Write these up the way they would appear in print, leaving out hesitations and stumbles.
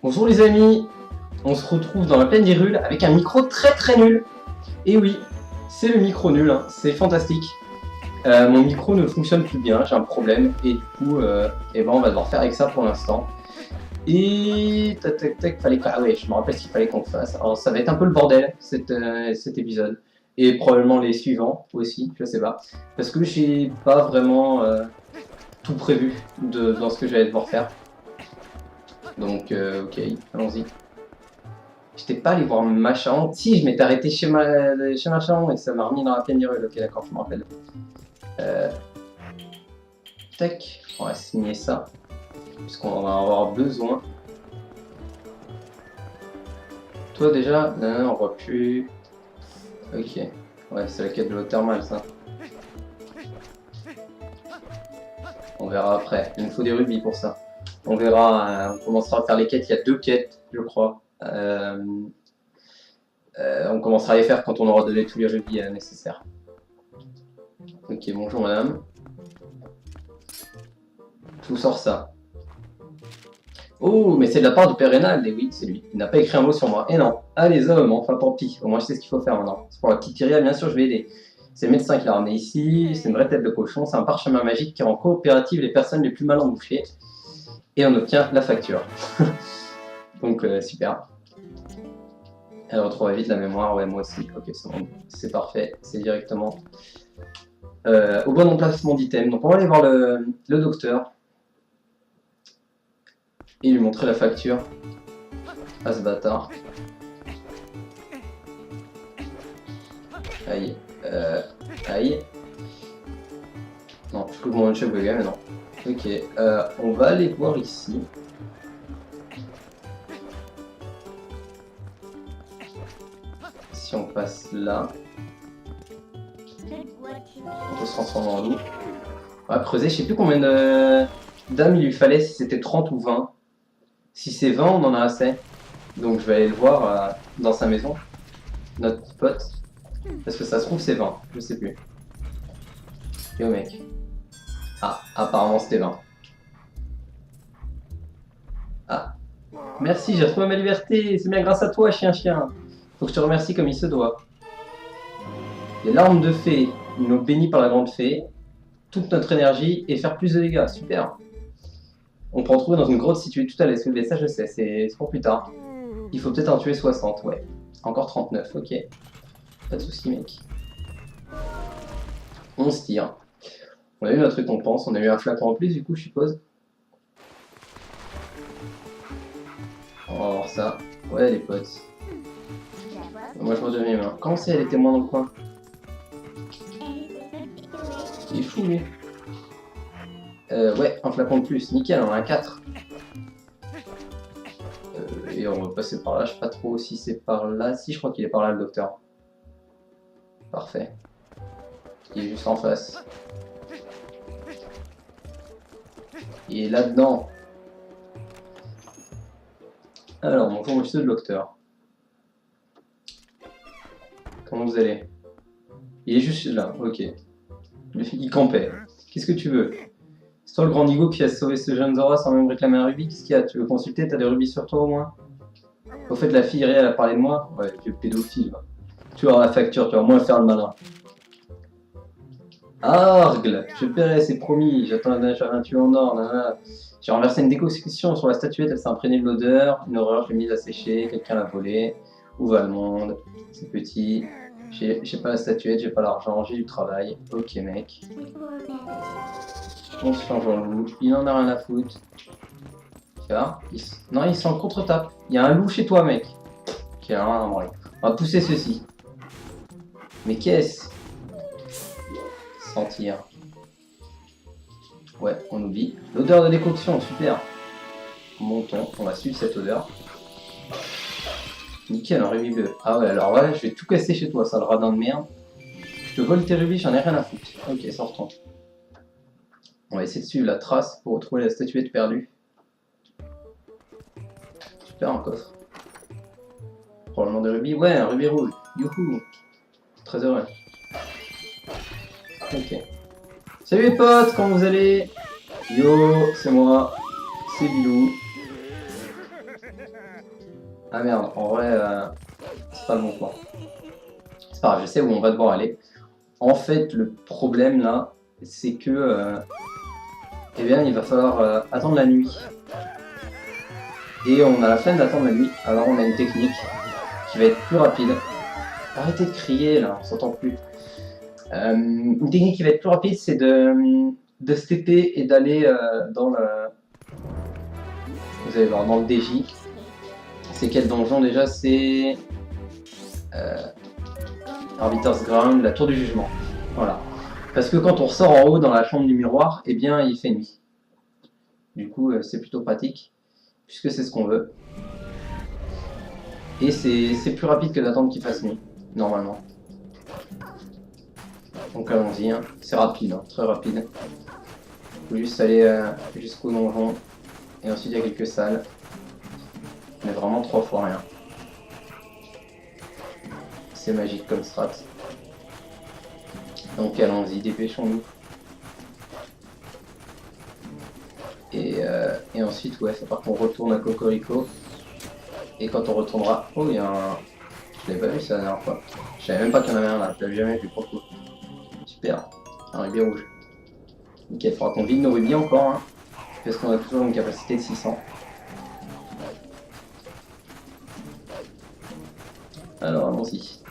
Bonjour les amis, on se retrouve dans la plaine d'Hyrule avec un micro très nul. Et oui, c'est le micro nul, hein. C'est fantastique. Mon micro ne fonctionne plus bien, j'ai un problème et du coup, eh ben, on va devoir faire avec ça pour l'instant. Et fallait que... Ah ouais, je me rappelle ce qu'il fallait qu'on fasse. Alors ça va être un peu le bordel cet épisode. Et probablement les suivants aussi, je sais pas. Parce que j'ai pas vraiment tout prévu dans ce que j'allais devoir faire. Donc ok, allons-y. J'étais pas allé voir Machin. Si, je m'étais arrêté chez Machin et ça m'a remis dans la plaine d'Hyrule. Ok, d'accord, je me rappelle. Tac, on va signer ça. Puisqu'on va en avoir besoin. Toi déjà, non, on voit plus. Ok, ouais, c'est la quête de l'eau thermale ça. On verra après. Il nous faut des rubis pour ça. On verra, on commencera à faire les quêtes. Il y a 2 quêtes, je crois. On commencera à les faire quand on aura donné tous les rubis nécessaires. Ok, bonjour madame. Je vous sors ça. Oh, mais c'est de la part du père Rénal, et oui, c'est lui. Il n'a pas écrit un mot sur moi. Et non. Ah, les hommes, enfin tant pis. Au moins, je sais ce qu'il faut faire maintenant. C'est pour la petite Kyria, bien sûr, je vais aider. C'est le médecin qui l'a ramené ici. C'est une vraie tête de cochon. C'est un parchemin magique qui rend coopérative les personnes les plus mal embouchées. Et on obtient la facture. Donc, super. Elle retrouve vite la mémoire. Ouais, moi aussi. Ok, c'est bon. C'est parfait. C'est directement au bon emplacement d'item. Donc, on va aller voir le docteur. Et lui montrer la facture à ce bâtard. Aïe. Aïe. Non, je coupe mon cheveu, mais non. Ok, on va aller voir ici. Si on passe là. On peut se transformer en loup. On va creuser, je sais plus combien de dames il lui fallait, si c'était 30 ou 20. Si c'est 20, on en a assez. Donc je vais aller le voir dans sa maison, notre pote. Parce que ça se trouve c'est 20, je sais plus. Yo mec. Ah, apparemment c'était 20. Ah. Merci, j'ai retrouvé ma liberté. C'est bien grâce à toi, chien. Faut que je te remercie comme il se doit. Les larmes de fée, nous bénis par la grande fée. Toute notre énergie et faire plus de dégâts. Super. On peut en trouver dans une grotte située tout à l'est. Mais ça je sais, c'est pour plus tard. Il faut peut-être en tuer 60, ouais. Encore 39, ok. Pas de soucis, mec. On se tire. On a eu notre récompense, on a eu un flacon en plus du coup, je suppose. On va voir ça. Ouais, les potes. Moi je redonne mes mains. Comment c'est, elle était moins dans le coin? Il est fou lui. Ouais, un flacon de plus. Nickel, on en a 4. Et on va passer par là, je sais pas trop si c'est par là. Si, je crois qu'il est par là le docteur. Parfait. Il est juste en face. Il est là-dedans. Alors, bonjour monsieur le docteur. Comment vous allez? Il est juste là, ok. Il campait. Qu'est-ce que tu veux? C'est toi le grand Nigo qui a sauvé ce jeune Zora sans même réclamer un rubis? Qu'est-ce qu'il y a? Tu veux consulter? T'as des rubis sur toi au moins? Au fait, la fille réelle a parlé de moi? Ouais, tu es pédophile. Va. Tu vas avoir la facture, tu vas moins faire le malin. Argle, je paierai, c'est promis. J'attends un tuyau en or. Nanana. J'ai renversé une décocussion sur la statuette, elle s'est imprégnée de l'odeur. Une horreur, je l'ai mise à sécher. Quelqu'un l'a volée. Où va le monde? C'est petit. J'ai pas la statuette, j'ai pas l'argent, j'ai du travail. Ok, mec. On se change en loup. Il en a rien à foutre. Tu vois? Non, il s'en contre-tape. Il y a un loup chez toi, mec. Ok, on va pousser ceci. Mais qu'est-ce? Sentir. Ouais, on oublie. L'odeur de décoction, super. Montons, on va suivre cette odeur. Nickel, un rubis bleu. Ah ouais, alors ouais, je vais tout casser chez toi, ça le radin de merde. Je te vole tes rubis, j'en ai rien à foutre. Ok, sortons. On va essayer de suivre la trace pour retrouver la statuette perdue. Super, un coffre. Probablement des rubis. Ouais, un rubis rouge. Youhou. Très heureux. Ok. Salut les potes, comment vous allez? Yo, c'est moi. C'est Bilou. Ah merde, en vrai, c'est pas le bon plan. C'est pas grave, je sais où on va devoir aller. En fait, le problème là, c'est que eh bien, il va falloir attendre la nuit. Et on a la flemme d'attendre la nuit, alors on a une technique qui va être plus rapide. Arrêtez de crier là, on s'entend plus. Une technique qui va être plus rapide, c'est de se TP et d'aller dans le. Vous allez voir, dans le DJ. C'est quel donjon déjà? C'est. Arbiter's Ground, la tour du jugement. Voilà. Parce que quand on ressort en haut dans la chambre du miroir, eh bien il fait nuit. Du coup, c'est plutôt pratique, puisque c'est ce qu'on veut. Et c'est plus rapide que d'attendre qu'il fasse nuit, normalement. Donc allons-y, hein. C'est rapide, hein, très rapide. Il faut juste aller jusqu'au donjon. Et ensuite il y a quelques salles. Mais vraiment 3 fois rien. C'est magique comme strat. Donc allons-y, dépêchons-nous. Et ensuite, ouais, ça part qu'on retourne à Cocorico. Et quand on retournera... Oh, il y a un... Je l'avais pas vu ça la dernière fois. Je savais même pas qu'il y en avait un là, je l'avais jamais vu pour le coup. Super, un rubis rouge. Nickel, il faudra qu'on vide nos rubis encore, hein, parce qu'on a toujours une capacité de 600. Alors allons-y.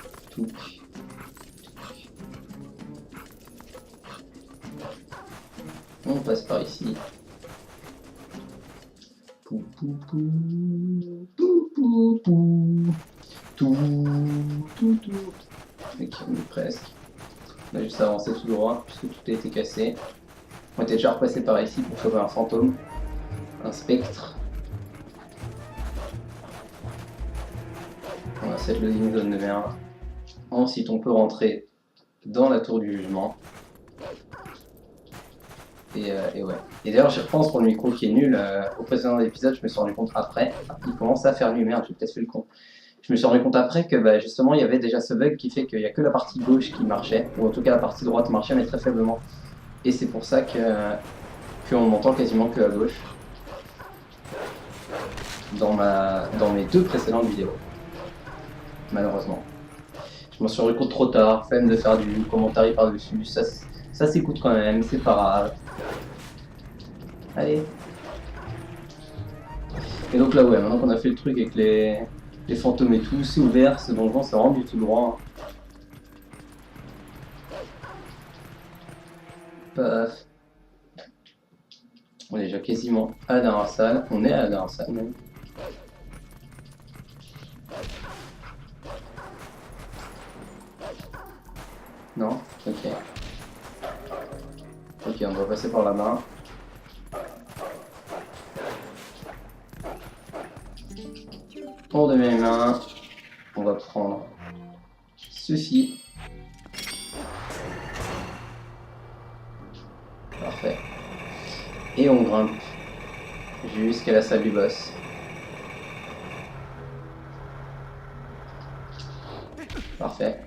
On passe par ici. Pou pou pou. Pou pou pou. Tout. Ok, on est presque. On a juste avancé tout droit, puisque tout a été cassé. On était déjà repassé par ici pour choper un fantôme. Un spectre. On a cette loading zone de merde. Ensuite, on peut rentrer dans la tour du jugement. Et ouais. Et d'ailleurs, j'y repense pour le micro qui est nul. Au précédent épisode, je me suis rendu compte après. Il commence à faire nuit, merde, j'ai peut-être fait le con. Je me suis rendu compte après que bah, justement, il y avait déjà ce bug qui fait qu'il n'y a que la partie gauche qui marchait. Ou en tout cas, la partie droite marchait, mais très faiblement. Et c'est pour ça qu'on m'entend quasiment que à gauche. Dans mes 2 précédentes vidéos. Malheureusement. Je m'en suis rendu compte trop tard, flemme de faire du commentaire par-dessus, ça s'écoute quand même, c'est pas grave. Allez. Et donc là ouais, maintenant qu'on a fait le truc avec les fantômes et tout, c'est ouvert, ce donjon c'est vraiment du tout droit. Paf. On est déjà quasiment à la dernière salle, on est à la dernière salle même. Non? Ok. Ok, on doit passer par là-bas. Pour de mes mains, on va prendre ceci. Parfait. Et on grimpe jusqu'à la salle du boss. Parfait.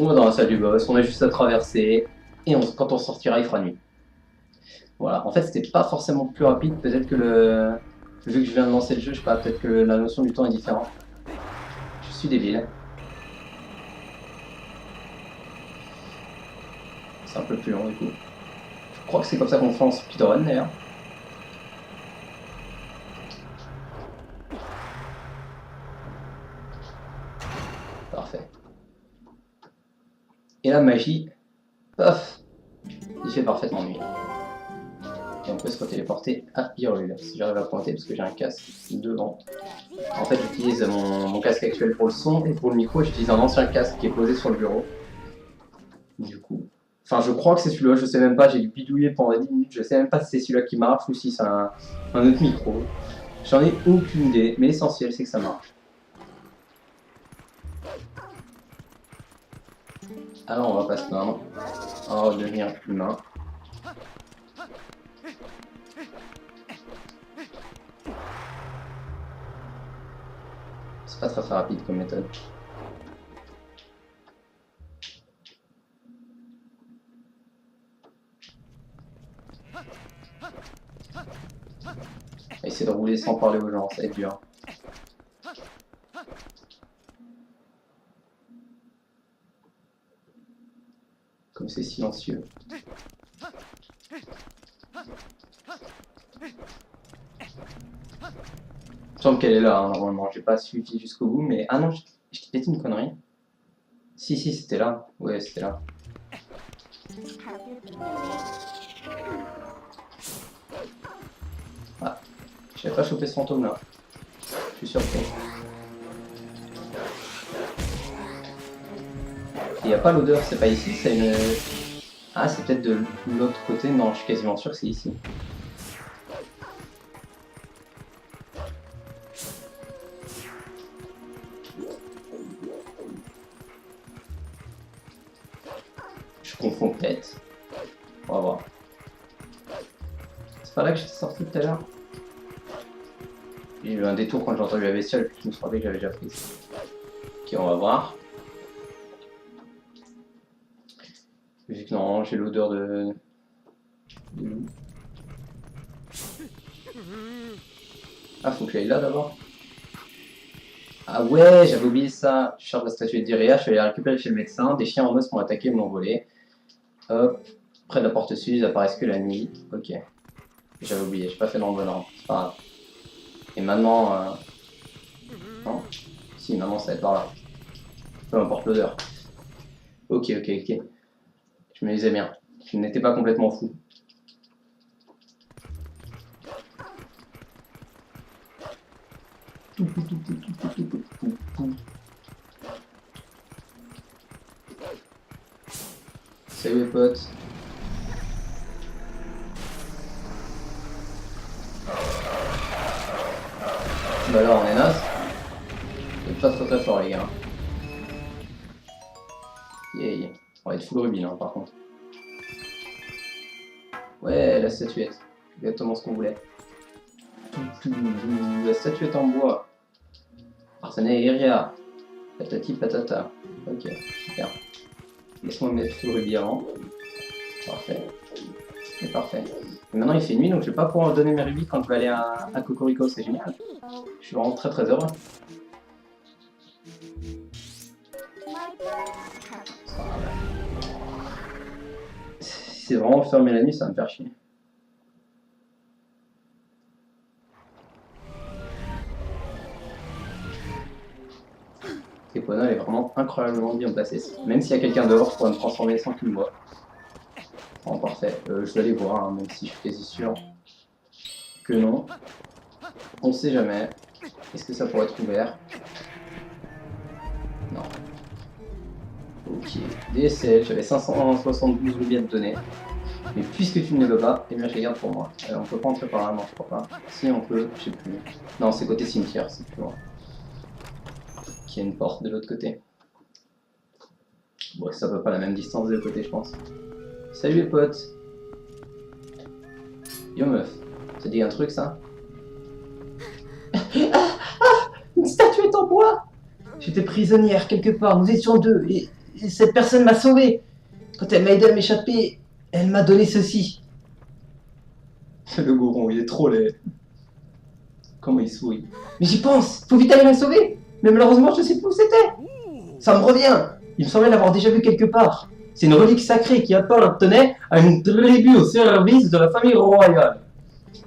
On va dans la salle du boss, on a juste à traverser, et quand on sortira, il fera nuit. Voilà, en fait c'était pas forcément plus rapide, peut-être que vu que je viens de lancer le jeu, je sais pas, peut-être que la notion du temps est différente. Je suis débile. C'est un peu plus long du coup. Je crois que c'est comme ça qu'on fait en speedrun d'ailleurs. Parfait. Et la magie, paf, il fait parfaitement nuit. Et on peut se téléporter à Hyrule, si j'arrive à pointer, parce que j'ai un casque devant. En fait, j'utilise mon casque actuel pour le son, et pour le micro, j'utilise un ancien casque qui est posé sur le bureau. Du coup... Enfin, je crois que c'est celui-là, je sais même pas, j'ai dû bidouiller pendant 10 minutes, je sais même pas si c'est celui-là qui marche ou si c'est un autre micro. J'en ai aucune idée, mais l'essentiel c'est que ça marche. Alors on va pas se plaindre, on va redevenir humain. C'est pas très rapide comme méthode. Essayer de rouler sans parler aux gens, ça va être dur. Comme c'est silencieux. Il me semble qu'elle est là, hein, normalement. J'ai pas suivi jusqu'au bout, mais... Ah non, je t'ai peut-être une connerie. Si, c'était là. Ouais, c'était là. Ah, j'avais pas chopé ce fantôme là. Je suis surpris. Il n'y a pas l'odeur, c'est pas ici, c'est une... Ah, c'est peut-être de l'autre côté. Non, je suis quasiment sûr que c'est ici. Je confonds peut-être. On va voir. C'est pas là que j'étais sorti tout à l'heure. J'ai eu un détour quand j'ai entendu la bestiole, je me suis rappelé que j'avais déjà pris. Ok, on va voir. Vu que non, j'ai l'odeur de loup. Ah, faut que j'aille là d'abord. Ah ouais, j'avais oublié ça. Je cherche la statuette d'Iria, je suis allé la récupérer chez le médecin. Des chiens en os m'ont attaqué et m'ont volé. Hop, près de la porte sud, ils apparaissent que la nuit. Ok. J'avais oublié, j'ai pas fait dans le bon ordre. C'est pas grave. Et maintenant... Non. Si, maintenant ça va être par là. Peu importe l'odeur. Ok. Je me disais bien. Je n'étais pas complètement fou. Salut les potes. Bah alors on est naze. C'est pas très fort les gars. Yeah. On va être full rubis là par contre. Ouais, la statuette. Exactement ce qu'on voulait. La statuette en bois. Arsène Iria. Patati patata. Ok, super. Laisse-moi mettre full rubis avant. Parfait. C'est parfait. Et maintenant il fait nuit donc je vais pas pouvoir donner mes rubis quand je vais aller à Cocorico, c'est génial. Je suis vraiment très heureux. Si c'est vraiment fermé la nuit, ça va me faire chier. Epona est vraiment incroyablement bien placé. Même s'il y a quelqu'un dehors, je pourrais me transformer sans qu'il me voie. Bon, parfait. Je vais aller voir, hein, même si je suis quasi sûr que non. On sait jamais. Est-ce que ça pourrait être ouvert? Non. Ok. DSL, j'avais 572 rubis à te donner. Mais puisque tu ne les veux pas, eh bien je les garde pour moi. On peut pas entrer par là, non je crois pas. Si on peut, je sais plus. Non, c'est côté cimetière, c'est plus loin. Il y a une porte de l'autre côté. Bon, c'est à peu près la même distance de l'autre côté, je pense. Salut les potes. Yo meuf, ça dit un truc ça? Une statuette en bois! J'étais prisonnière quelque part, nous étions deux, et cette personne m'a sauvée. Quand elle m'a aidé à m'échapper, elle m'a donné ceci. Le gourou, il est trop laid. Comment il sourit. Mais j'y pense, faut vite aller la sauver. Mais malheureusement, je ne sais plus où c'était. Ça me revient. Il me semblait l'avoir déjà vu quelque part. C'est une relique sacrée qui appartenait à une tribu au service de la famille royale.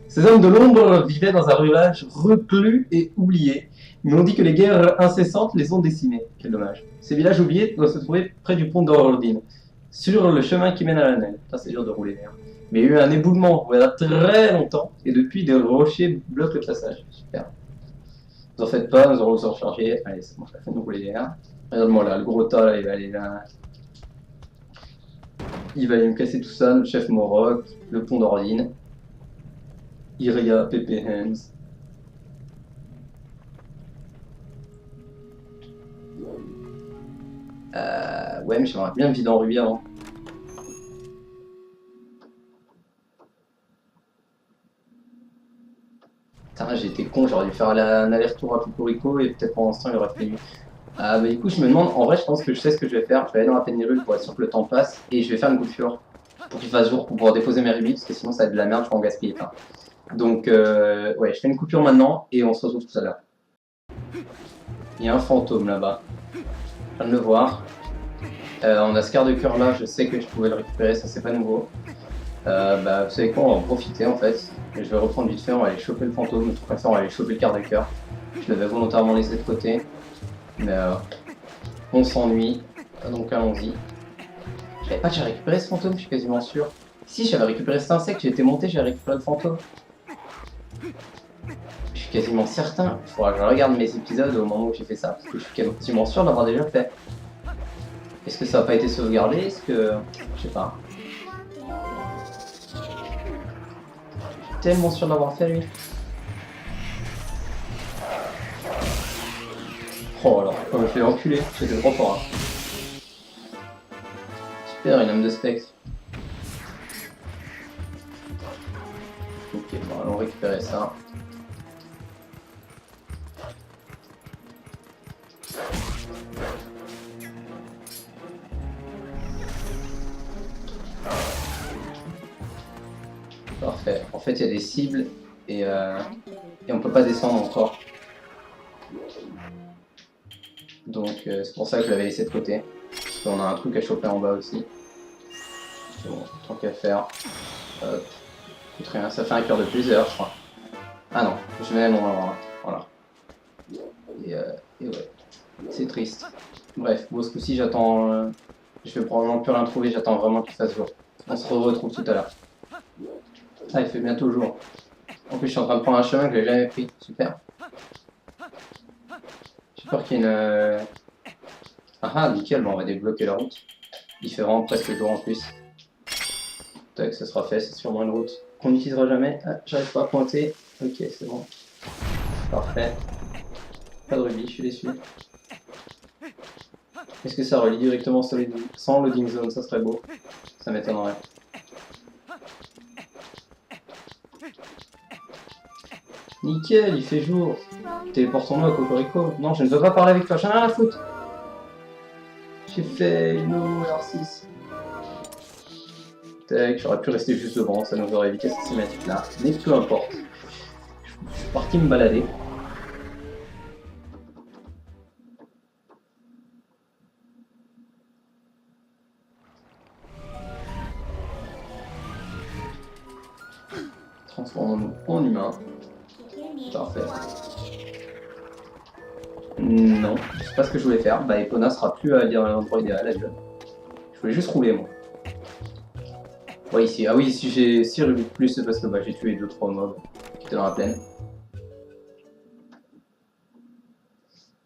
Ces hommes de l'ombre vivaient dans un village reclus et oublié. Ils m'ont dit que les guerres incessantes les ont décimés. Quel dommage. Ces villages oubliés doivent se trouver près du pont d'Orldine, sur le chemin qui mène à la neige. C'est dur de rouler d'ailleurs. Mais il y a eu un éboulement voilà très longtemps, et depuis des rochers bloquent le passage. Super. Vous en faites pas, nous allons nous recharger. Allez, c'est bon, ça fait nous rouler derrière. Regarde-moi là, le gros tas là, il va aller là. Il va aller me casser tout ça, le chef Morok, le pont d'Ordine. Iria, Pepe Hands. Ouais, mais j'aimerais bien me vider en rubis avant. Putain, j'ai été con, j'aurais dû faire un aller-retour à Cocorico et peut-être pendant ce temps il aurait fait nuit. Bah du coup, je me demande, en vrai, je pense que je sais ce que je vais faire. Je vais aller dans la péninsule pour être sûr que le temps passe et je vais faire une coup de fur pour qu'il fasse jour pour pouvoir déposer mes rubis parce que sinon ça va être de la merde, je vais en gaspiller plein. Donc, ouais, je fais une coupure maintenant et on se retrouve tout à l'heure. Il y a un fantôme là-bas. Je viens de le voir. On a ce quart de cœur là, je sais que je pouvais le récupérer, ça c'est pas nouveau. Bah, vous savez quoi, on va en profiter en fait. Je vais reprendre vite fait, on va aller choper le fantôme, de toute façon on va aller choper le quart de cœur. Je l'avais volontairement laissé de côté, mais on s'ennuie, donc allons-y. Je savais pas que j'ai récupéré ce fantôme, je suis quasiment sûr. Si j'avais récupéré cet insecte, j'étais monté, j'ai récupéré le fantôme. Je suis quasiment certain, il faudra que je regarde mes épisodes au moment où j'ai fait ça, parce que je suis quasiment sûr d'avoir déjà fait. Est-ce que ça n'a pas été sauvegardé? Est-ce que... je sais pas. Je suis tellement sûr d'avoir fait lui. Oh là, je l'ai enculé, j'étais trop fort. Hein. Super, une âme de spectre. Ok, bon, allons récupérer ça. Parfait. En fait, il y a des cibles et on peut pas descendre encore. Donc c'est pour ça que je l'avais laissé de côté. Parce qu'on a un truc à choper en bas aussi. Bon, tant qu'à faire. Hop. Rien. Ça fait un cœur de plusieurs, je crois. Ah non, je vais mon avoir là. Voilà. Et ouais, c'est triste. Bref, bon, ce coup-ci, j'attends. Je vais probablement plus rien trouver, j'attends vraiment qu'il fasse jour. On se retrouve tout à l'heure. Ah, il fait bientôt jour. En plus, je suis en train de prendre un chemin que j'ai jamais pris. Super. J'ai peur qu'il y ait une. Ah, nickel, bon, on va débloquer la route. Il fait vraiment presque jour en plus. Tac, ça sera fait, c'est sûrement une route qu'on n'utilisera jamais. Ah, j'arrive pas à pointer. Ok, c'est bon. Parfait. Pas de rubis, je suis déçu. Est-ce que ça relie directement sans loading zone? Ça serait beau. Ça m'étonnerait. Nickel, il fait jour. Téléportons-nous à Cocorico. Non, je ne veux pas parler avec toi, j'en ai rien à foutre. J'ai fait une R6. Tac, j'aurais pu rester juste devant, ça nous aurait évité cette cinématique là. Mais peu importe. Je suis parti me balader. Transformons-nous en humain. Parfait. Non, je sais pas ce que je voulais faire. Bah, Epona sera plus à lire l'endroit idéal, elle. Je voulais juste rouler, moi. Ouais, ici. Ah oui, si j'ai 6 rubis de plus, c'est parce que bah, j'ai tué 2-3 mobs qui étaient dans la plaine.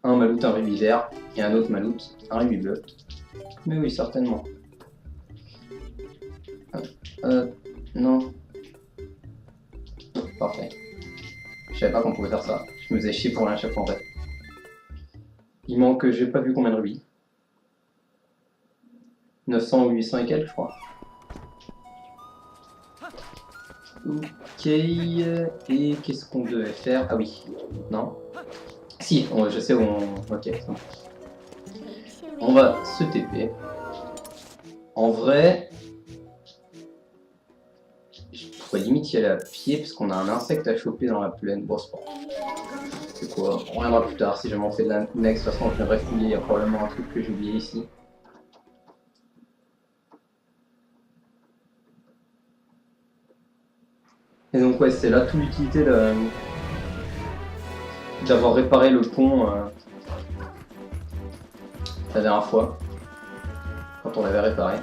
Un maloute, un rubis vert, et un autre maloute, un rubis bleu. Mais oui, certainement. Non. Parfait. Je savais pas qu'on pouvait faire ça. Je me faisais chier pour rien à chaque fois en fait. Il manque, j'ai pas vu combien de rubis. 900 ou 800 et quelques, je crois. Ok, et qu'est-ce qu'on devait faire? Ah oui, non. Si, je sais où on... Ok, c'est bon. On va se TP. En vrai, je pourrais limite y aller à pied parce qu'on a un insecte à choper dans la plaine. Bon, c'est pas. C'est quoi? On reviendra plus tard si jamais on fait de la next. De toute façon, je viendrai fouiller. Il y a probablement un truc que j'ai oublié ici. Et donc, ouais, c'est là toute l'utilité d'avoir réparé le pont la dernière fois, quand on l'avait réparé.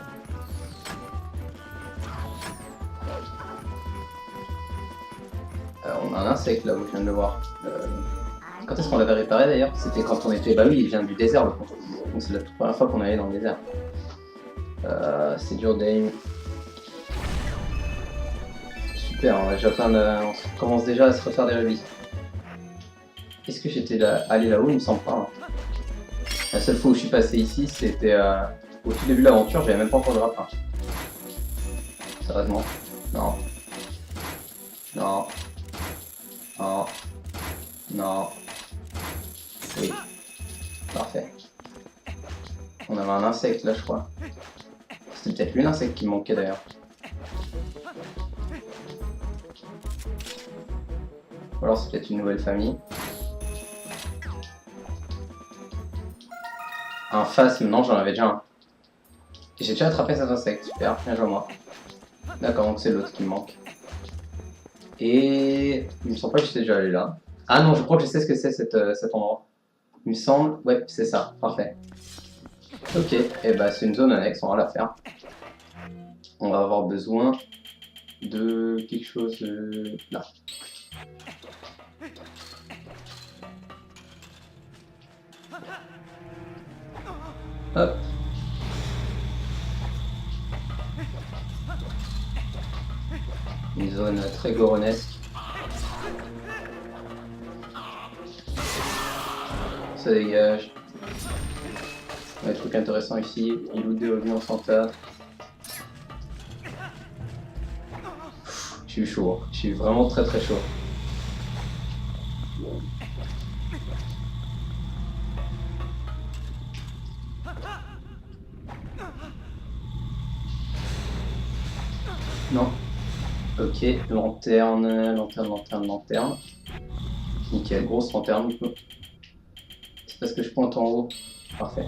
On a un insecte là où je viens de le voir. Quand est-ce qu'on l'avait réparé d'ailleurs? C'était quand on était... Bah oui, il vient du désert le pont. Donc c'est la toute première fois qu'on allait dans le désert. C'est dur d'aim. Super, on commence déjà à se refaire des rubis. Est-ce que j'étais allé là-haut? Il me semble pas. Hein. La seule fois où je suis passé ici, c'était au tout début de l'aventure, j'avais même pas encore de rapin. Sérieusement. Non. Non. Non. Non. Oui. Parfait. On avait un insecte là, je crois. C'était peut-être lui l'insecte qui me manquait d'ailleurs. Ou alors c'est peut-être une nouvelle famille. Un phasme, non, j'en avais déjà un. J'ai déjà attrapé cet insecte, super, bien joué à moi. D'accord, donc c'est l'autre qui me manque. Et il me semble pas que j'étais déjà allé là. Ah non, je crois que je sais ce que c'est cet endroit. Il me semble, ouais, c'est ça, parfait. Ok, et bah c'est une zone annexe, on va la faire. On va avoir besoin de quelque chose là. Hop. Une zone très goronesque. Ça dégage. Un truc intéressant ici. Il loot des revenus en Santa. Je suis chaud. Je suis vraiment très très chaud. Non. Ok, lanterne, lanterne, lanterne, lanterne. Nickel, grosse lanterne du coup. C'est parce que je pointe en haut. Parfait.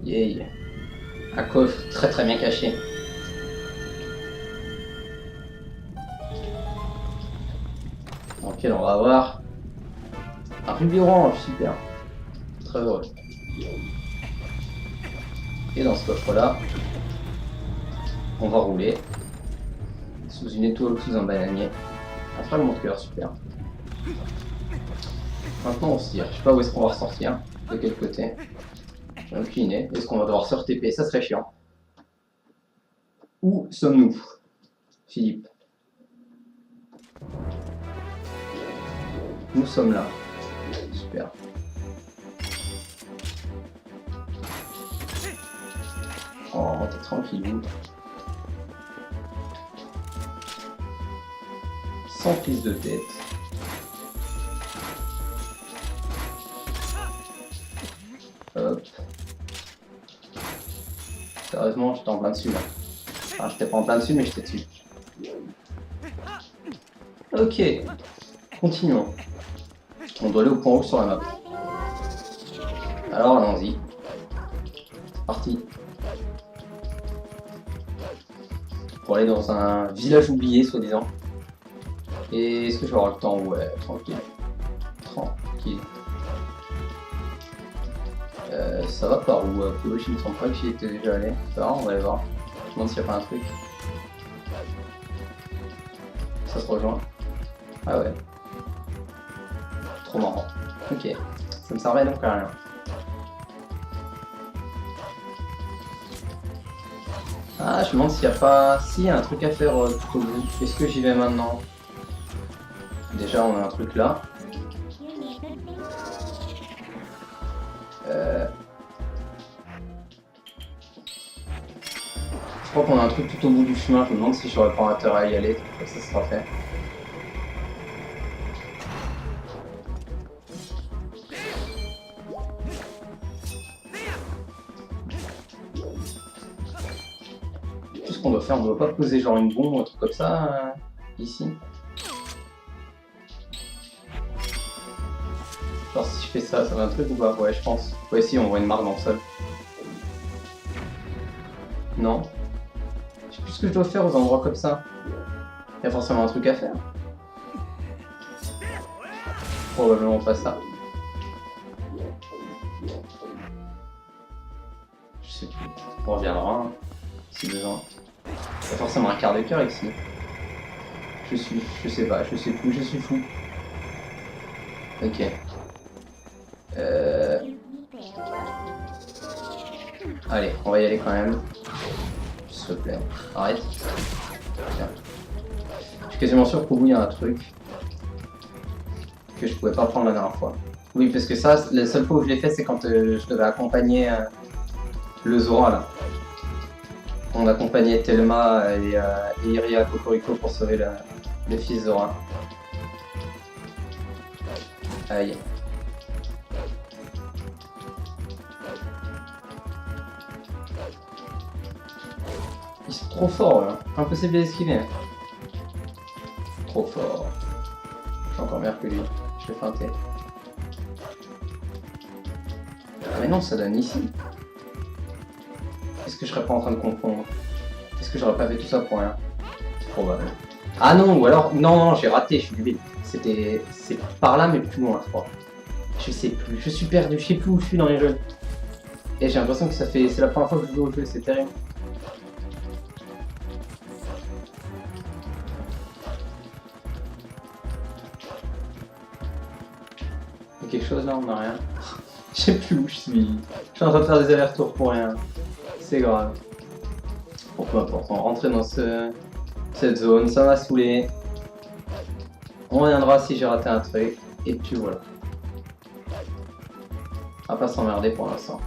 Yay. Un coffre très très bien caché. Ok, on va avoir un rubis orange, super. Très heureux. Et dans ce coffre-là, on va rouler sous une étoile ou sous un bananier. Un fragment de cœur, super. Maintenant on se tire. Je sais pas où est-ce qu'on va ressortir. De quel côté. J'ai aucune idée. Est-ce qu'on va devoir se re-TP? Ça serait chiant. Où sommes-nous, Philippe? Nous sommes là. Super. Oh, t'es tranquille. Sans prise de tête. Hop. Sérieusement, j'étais en plein dessus là. Enfin, j'étais pas en plein dessus, mais j'étais dessus. Ok. Continuons. On doit aller au point rouge sur la map. Alors allons-y. Parti. Pour aller dans un village oublié, soi-disant. Et est-ce que je vais avoir le temps? Ouais, tranquille. Tranquille. Ça va par où? À gauche, il me semble pas que j'y étais déjà allé. Ça va, on va aller voir. Je me demande s'il n'y a pas un truc. Ça se rejoint. Ah ouais. Trop marrant. Ok. Ça me servait donc à rien. Ah, je me demande s'il n'y a pas... Si, il y a un truc à faire tout au bout. Est-ce que j'y vais maintenant? Déjà, on a un truc là. Je crois qu'on a un truc tout au bout du chemin. Je me demande si j'aurais pas intérêt à y aller. Comme ça sera fait. Tout ce qu'on doit faire, on doit pas poser genre une bombe ou un truc comme ça ici. Alors si je fais ça, ça va un truc ou pas? Ouais, je pense. Ouais, si, on voit une marque dans le sol. Non. Je sais plus ce que je dois faire aux endroits comme ça. Il y a forcément un truc à faire. Probablement pas ça. Je sais plus. On reviendra hein, si besoin. Il y a forcément un quart de cœur ici. Je sais pas, je sais plus, je suis fou. Ok. Allez, on va y aller quand même. S'il te plaît. Arrête. Tiens. Je suis quasiment sûr qu'au bout il y a un truc que je pouvais pas prendre la dernière fois. Oui, parce que ça, la seule fois où je l'ai fait, c'est quand je devais accompagner le Zora là. On accompagnait Thelma et Iria Cocorico pour sauver le fils Zora. Aïe. Ils sont trop forts là. Impossible de les esquiver. trop fort. Je suis encore meilleur que lui. Je vais feinter. Ah mais non, ça donne ici. Est-ce que je serais pas en train de confondre? Est-ce que j'aurais pas fait tout ça pour rien? C'est probable. Ah non, ou alors... Non, j'ai raté, je suis débile. C'est par là, mais plus loin, je crois. Je sais plus, je suis perdu, je sais plus où je suis dans les jeux. Et j'ai l'impression que ça fait... C'est la première fois que je joue au jeu, c'est terrible. Il y a quelque chose là, on n'a rien. Je sais plus où je suis. Je suis en train de faire des allers-retours pour rien. C'est grave. Bon, peu importe, on va rentrer dans cette zone, ça m'a saoulé. On reviendra si j'ai raté un truc. Et puis voilà. On va pas s'emmerder pour l'instant.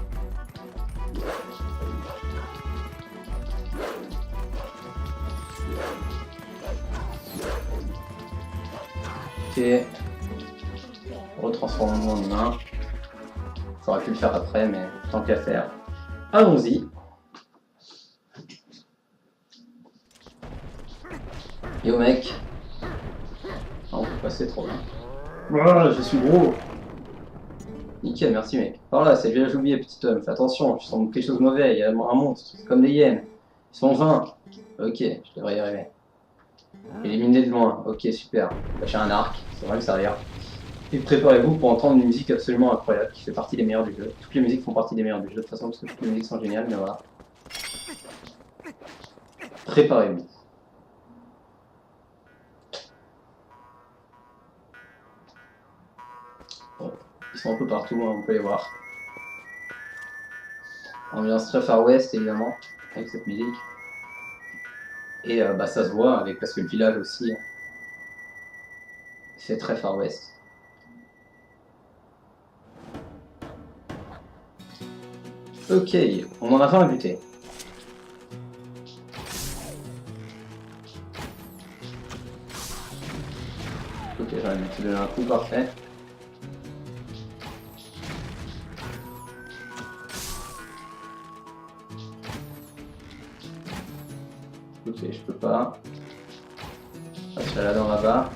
Ok. Retransformons en humain. J'aurais pu le faire après, mais tant qu'à faire. Allons-y. Yo mec. Ah, on peut passer trop bien. Voilà, je suis gros. Nickel, merci mec. Par là, c'est j'ai oublié, petit homme. Fais attention, je sens quelque chose de mauvais. Il y a un monstre, c'est comme des hyènes. Ils sont 20. Ok, je devrais y arriver. Éliminer de loin. Ok, super. J'ai un arc, ça va me servir. Et préparez-vous pour entendre une musique absolument incroyable qui fait partie des meilleures du jeu. Toutes les musiques font partie des meilleures du jeu de toute façon parce que toutes les musiques sont géniales, mais voilà. Préparez-vous. Bon, ils sont un peu partout, hein, on peut les voir. Ambiance très Far West évidemment, avec cette musique. Et bah, ça se voit avec, parce que le village aussi fait très Far West. Ok, on en a 20 à buter. Ok, j'aurais dû te donner un coup parfait. Ok, je peux pas. Ah, je suis là dans là-bas.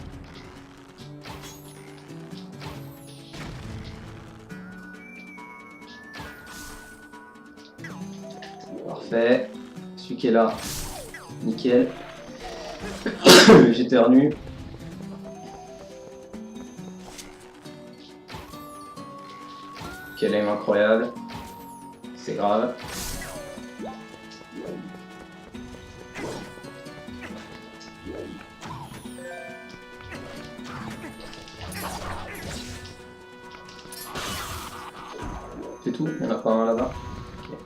Parfait. Celui qui est là. Nickel. J'éternue. Quel aim incroyable. C'est grave. C'est tout, il n'y en a pas un là-bas. Okay.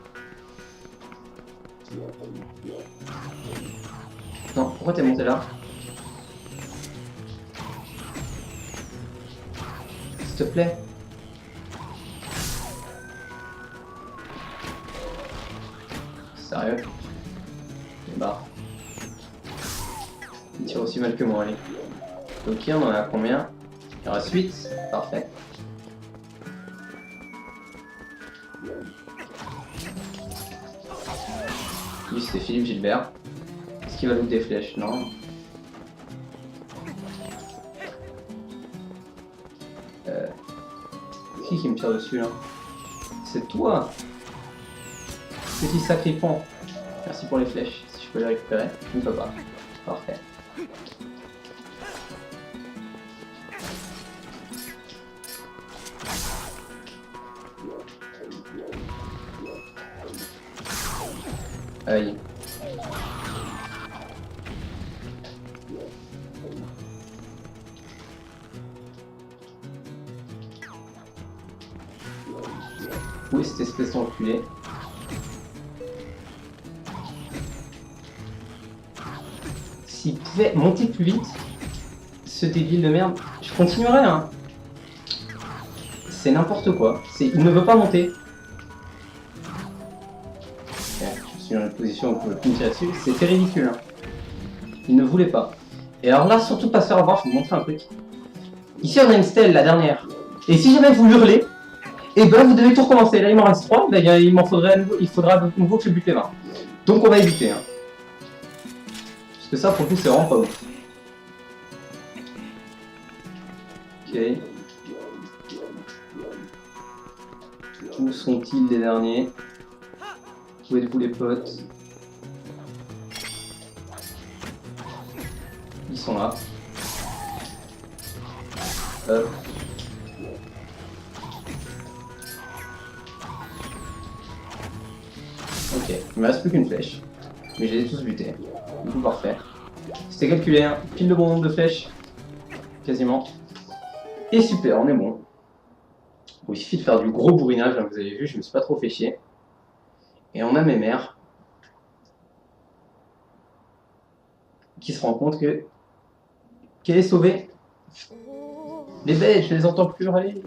Non, pourquoi t'es monté là? S'il te plaît. Sérieux? Bah. Il tire aussi mal que moi, allez. Ok, on en a combien? Il y en reste 8. Parfait. Lui, c'était Philippe Gilbert. Est-ce qu'il va louper des flèches? Non. Qui me tire dessus là? C'est toi! Petit sacripant. Merci pour les flèches. Si je peux les récupérer, je ne peux pas. Parfait. Aïe. Où est cette espèce d'enculé? S'il pouvait monter plus vite, ce débile de merde, je continuerai hein. C'est n'importe quoi. Il ne veut pas monter. Je suis dans une position où on peut plus me tirer dessus. C'était ridicule. Hein. Il ne voulait pas. Et alors là, surtout pas se faire avoir, je vais vous montrer un truc. Ici on a une stèle, la dernière. Et si jamais vous hurlez, et ben vous devez tout recommencer. Là il m'en reste 3, ben, il faudra de nouveau que je bute les 20. Donc on va éviter. Hein. Parce que ça pour le coup c'est vraiment pas ouf. Ok. Où sont-ils les derniers? Où êtes-vous les potes? Ils sont là. Hop. Ok, il me reste plus qu'une flèche. Mais je les ai tous butés. Du coup, parfait. C'était calculé, hein. Pile le bon nombre de flèches. Quasiment. Et super, on est bon. Bon, il suffit de faire du gros bourrinage, hein, vous avez vu, je me suis pas trop fait chier. Et on a mes mères qui se rendent compte que qu'elle est sauvée. Les bêtes, je les entends plus râler.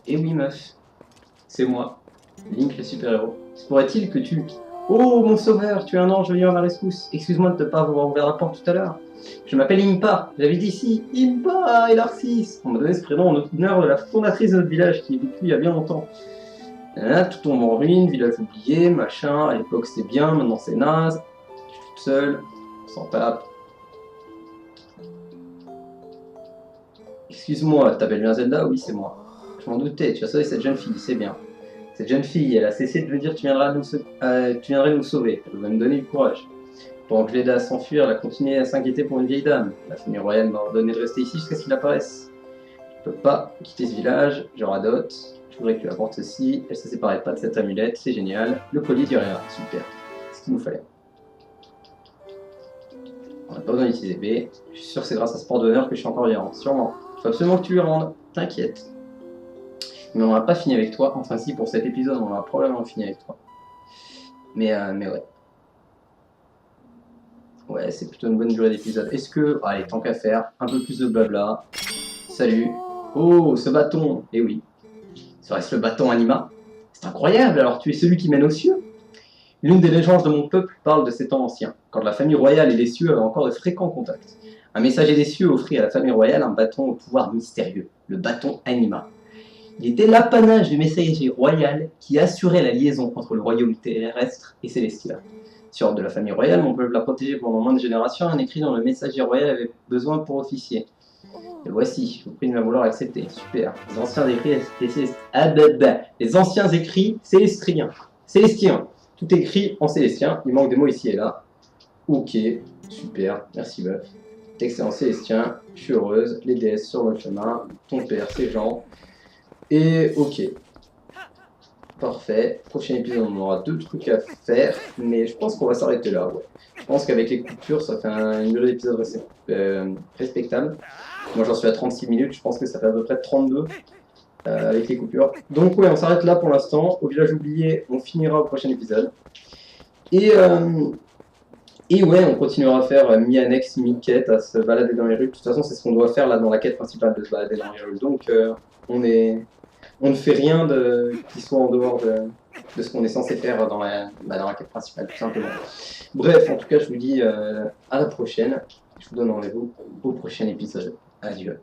Et oui, meuf, c'est moi, Link le super-héros. Se pourrait-il que tu... Oh, mon sauveur, tu es un ange venu à ma rescousse. Excuse-moi de ne pas avoir ouvert la porte tout à l'heure. Je m'appelle Impa, j'avais dit ici, Impa et Narcisse. On m'a donné ce prénom en honneur de la fondatrice de notre village qui est vécue il y a bien longtemps. Là, tout tombe en ruine, village oublié, machin, à l'époque c'était bien, maintenant c'est naze. Je suis toute seule, on s'en tape. Excuse-moi, t'appelles bien Zelda? Oui, c'est moi. Je m'en doutais, tu as sauvé cette jeune fille, c'est bien. Cette jeune fille, elle a cessé de me dire tu viendrais nous sauver. Elle va me donner du courage. Pendant que je l'aidais à s'enfuir, elle a continué à s'inquiéter pour une vieille dame. La famille royale m'a ordonné de rester ici jusqu'à ce qu'il apparaisse. Je peux pas quitter ce village, je radote. Je voudrais que tu apportes ceci. Elle se séparait pas de cette amulette, c'est génial. Le collier d'Uriel, super. C'est ce qu'il nous fallait. On n'a pas besoin d'utiliser B. Je suis sûr que c'est grâce à ce port d'honneur que je suis encore vivant. Sûrement. Il faut absolument que tu lui rendes. T'inquiète. Mais on n'a pas fini avec toi. Enfin si, pour cet épisode, on a probablement fini avec toi. Mais ouais. Ouais, c'est plutôt une bonne durée d'épisode. Est-ce que... Allez, tant qu'à faire, un peu plus de blabla. Salut. Oh, ce bâton. Eh oui. Serait-ce le bâton Anima? C'est incroyable, alors tu es celui qui mène aux cieux? L'une des légendes de mon peuple parle de ces temps anciens, quand la famille royale et les cieux avaient encore de fréquents contacts. Un messager des cieux offrit à la famille royale un bâton au pouvoir mystérieux, le bâton Anima. Il était l'apanage du messager royal qui assurait la liaison entre le royaume terrestre et célestial. Sur ordre de la famille royale, mon peuple l'a protégé pendant moins de générations, un écrit dont le messager royal avait besoin pour officier. Et voici, je vous prie de me vouloir accepter. Super. Les anciens écrits les anciens écrits célestiens. Célestiens. Tout écrit en célestien. Il manque des mots ici et là. Ok. Super. Merci meuf. Texte en célestien. Je suis heureuse. Les déesses sur le chemin. Ton père, c'est Jean. Et ok. Parfait. Prochain épisode, on aura 2 trucs à faire. Mais je pense qu'on va s'arrêter là. Ouais. Je pense qu'avec les coupures, ça fait une durée d'épisode respectable. Moi j'en suis à 36 minutes, je pense que ça fait à peu près 32 avec les coupures. Donc ouais, on s'arrête là pour l'instant. Au village oublié, on finira au prochain épisode. Et ouais, on continuera à faire mi-annexe, mi-quête, à se balader dans les rues. De toute façon, c'est ce qu'on doit faire là dans la quête principale, de se balader dans les rues. Donc on ne fait rien qui soit en dehors de ce qu'on est censé faire dans la quête principale, tout simplement. Bref, en tout cas, je vous dis à la prochaine. Je vous donne rendez-vous au prochain épisode. Adieu.